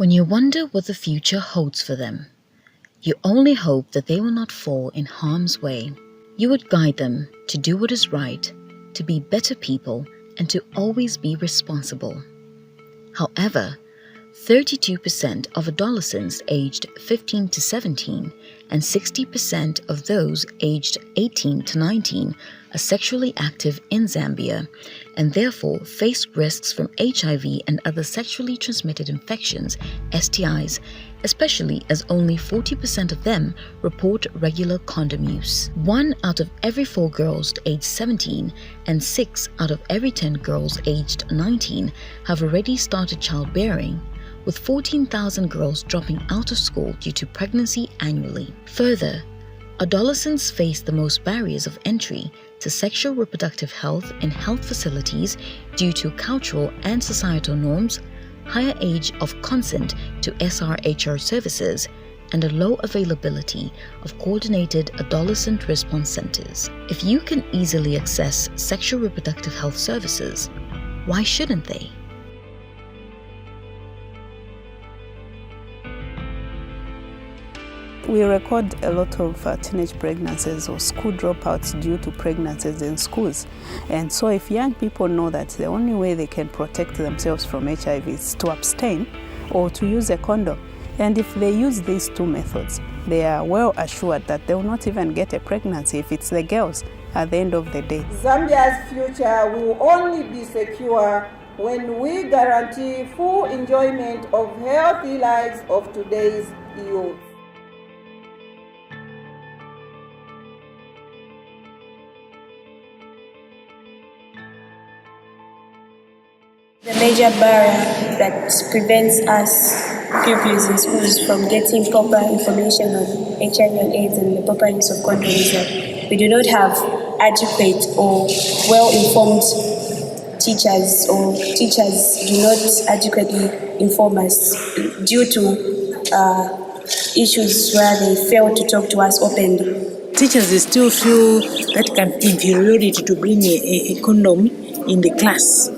When you wonder what the future holds for them, you only hope that they will not fall in harm's way. You would guide them to do what is right, to be better people, and to always be responsible. However, 32% of adolescents aged 15 to 17 and 60% of those aged 18 to 19 are sexually active in Zambia and therefore face risks from HIV and other sexually transmitted infections, STIs, especially as only 40% of them report regular condom use. 1 out of every 4 girls aged 17 and 6 out of every 10 girls aged 19 have already started childbearing, with 14,000 girls dropping out of school due to pregnancy annually. Further, adolescents face the most barriers of entry to sexual reproductive health in health facilities due to cultural and societal norms, higher age of consent to SRHR services, and a low availability of coordinated adolescent response centers. If you can easily access sexual reproductive health services, why shouldn't they? We record a lot of teenage pregnancies or school dropouts due to pregnancies in schools. And so if young people know that the only way they can protect themselves from HIV is to abstain or to use a condom, and if they use these 2 methods, they are well assured that they will not even get a pregnancy if it's the girls at the end of the day. Zambia's future will only be secure when we guarantee full enjoyment of healthy lives of today's youth. The major barrier that prevents us pupils in schools from getting proper information on HIV and AIDS and the proper use of condoms is that we do not have adequate or well-informed teachers, or teachers do not adequately inform us due to issues where they fail to talk to us openly. Teachers still feel that kind of inferiority to bring a condom in the class.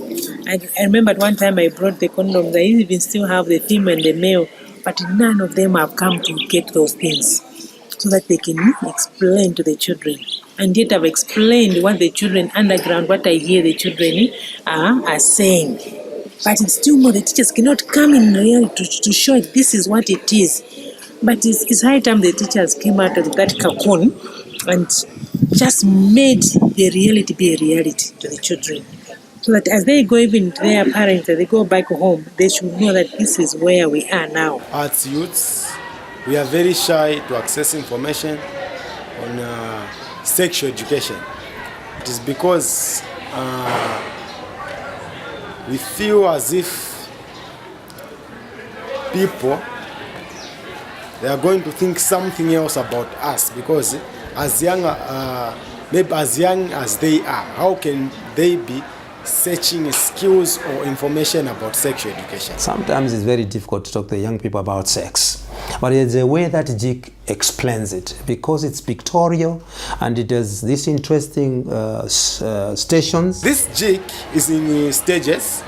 I remember at one time I brought the condoms. I even still have the female and the male, but none of them have come to get those things so that they can explain to the children. And yet I've explained what the children underground, what I hear the children are saying. But it's still more, the teachers cannot come in reality to show it, this is what it is. But it's high time the teachers came out of that cocoon and just made the reality be a reality to the children. So that as they go even to their parents, as they go back home, they should know that this is where we are now. As youths, we are very shy to access information on sexual education. It is because we feel as if people, they are going to think something else about us, because maybe as young as they are, how can they be searching skills or information about sexual education? Sometimes it's very difficult to talk to young people about sex, but it's a way that JIC explains it, because it's pictorial and it has these interesting stations. This JIC is in stages.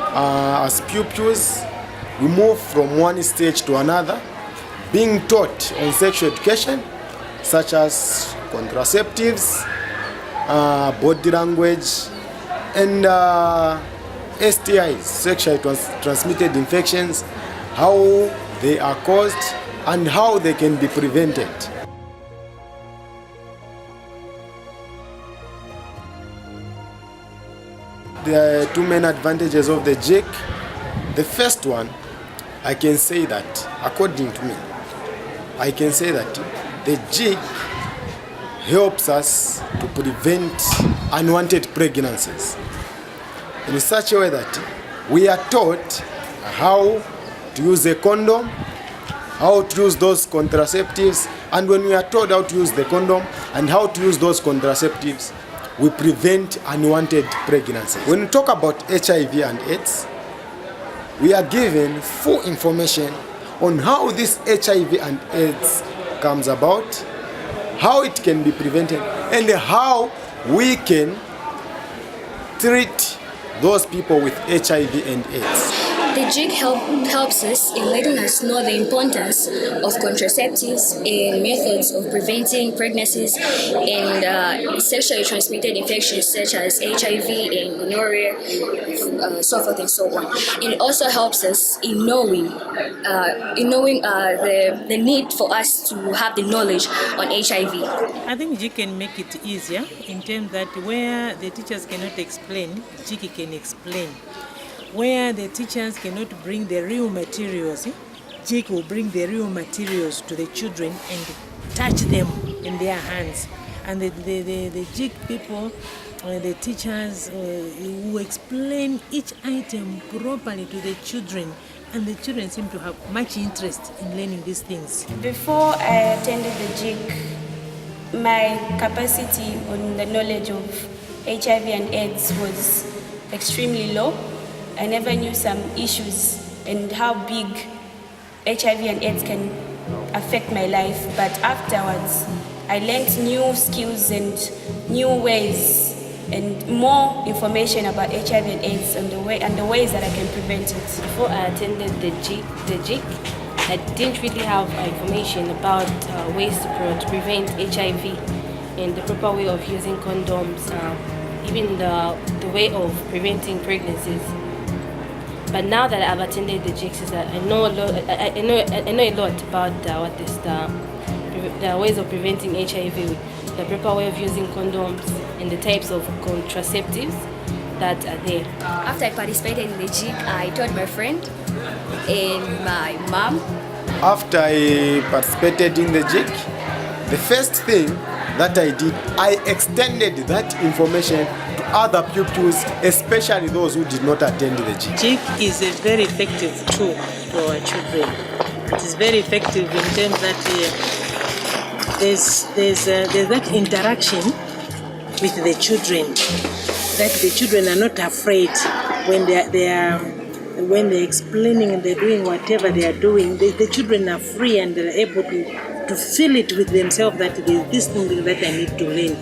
As pupils, we move from one stage to another, being taught on sexual education, such as contraceptives, body language, and STIs, sexually transmitted infections, how they are caused and how they can be prevented. There are 2 main advantages of the JIC. The first one, I can say that, according to me, I can say that the JIC helps us to prevent unwanted pregnancies in such a way that we are taught how to use a condom, how to use those contraceptives, and when we are told how to use the condom and how to use those contraceptives, we prevent unwanted pregnancy. When we talk about HIV and AIDS, we are given full information on how this HIV and AIDS comes about, how it can be prevented, and how we can treat those people with HIV and AIDS. The jig helps us in letting us know the importance of contraceptives and methods of preventing pregnancies and sexually transmitted infections such as HIV and gonorrhea, so forth and so on. And it also helps us in knowing the need for us to have the knowledge on HIV. I think jig can make it easier in terms that where the teachers cannot explain, jig can explain. Where the teachers cannot bring the real materials, jig will bring the real materials to the children and touch them in their hands. And the jig people, the teachers will explain each item properly to the children, and the children seem to have much interest in learning these things. Before I attended the jig, my capacity on the knowledge of HIV and AIDS was extremely low. I never knew some issues and how big HIV and AIDS can affect my life, but afterwards I learned new skills and new ways and more information about HIV and AIDS and the ways that I can prevent it. Before I attended the jig, I didn't really have information about ways to prevent HIV and the proper way of using condoms, even the way of preventing pregnancies. But now that I've attended the jigs, I know a lot about the ways of preventing HIV, the proper way of using condoms, and the types of contraceptives that are there. After I participated in the jig, I told my friend and my mom. After I participated in the jig, the first thing that I did, I extended that information to other pupils, especially those who did not attend the jig. Jig is a very effective tool for our children. It is very effective in terms that there's that interaction with the children, that the children are not afraid when when they're explaining and they're doing whatever they are doing. The children are free and they're able to feel it with themselves that there's this thing that I need to learn.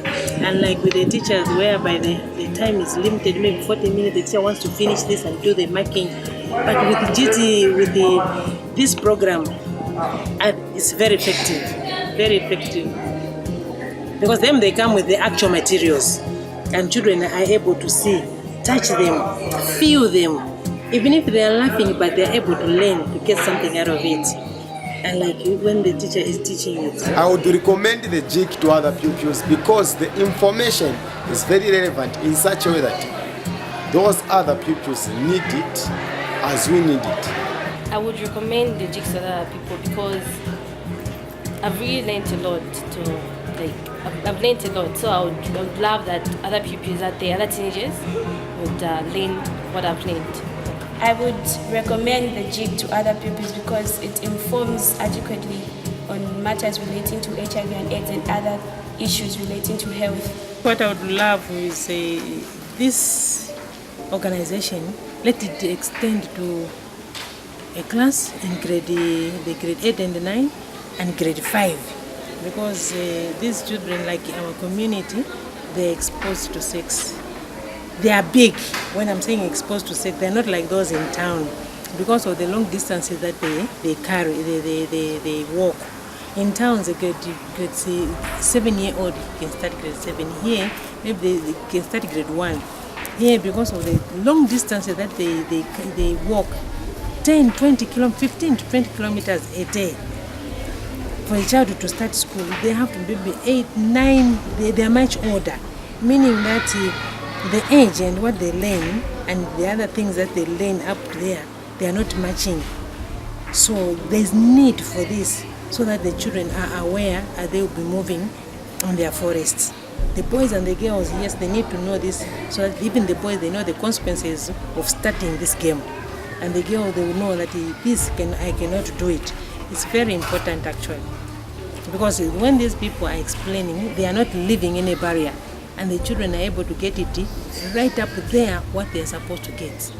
Unlike with the teachers, whereby the time is limited, maybe 40 minutes, the teacher wants to finish this and do the marking. But with GT, this program, it's very effective, because then they come with the actual materials, and children are able to see, touch them, feel them, even if they are laughing, but they are able to learn, to get something out of it. And like when the teacher is teaching it, I would recommend the jig to other pupils because the information is very relevant in such a way that those other pupils need it as we need it. I would recommend the jigs to other people because I've really learned a lot. I've learned a lot, so I would love that other pupils out there, other teenagers, would learn what I've learned. I would recommend the jig to other pupils because it informs adequately on matters relating to HIV and AIDS and other issues relating to health. What I would love is this organization, let it extend to a class in grade 8 and 9 and grade 5, because these children, like our community, they're exposed to sex. They are big. When I'm saying exposed to sex, they're not like those in town because of the long distances that they carry, they walk. In towns, you could say 7-year-old can start grade 7. Here, maybe they can start grade 1. Here, because of the long distances that they walk, 10, 20 kilometers, 15 to 20 kilometers a day. For a child to start school, they have to be 8, 9, they are much older, meaning that the age and what they learn and the other things that they learn up there, they are not matching. So there's need for this so that the children are aware and they will be moving on their forests. The boys and the girls, yes, they need to know this so that even the boys, they know the consequences of starting this game. And the girl, they will know that I cannot do it. It's very important actually. Because when these people are explaining, they are not living in a barrier. And the children are able to get it right up there, what they're supposed to get.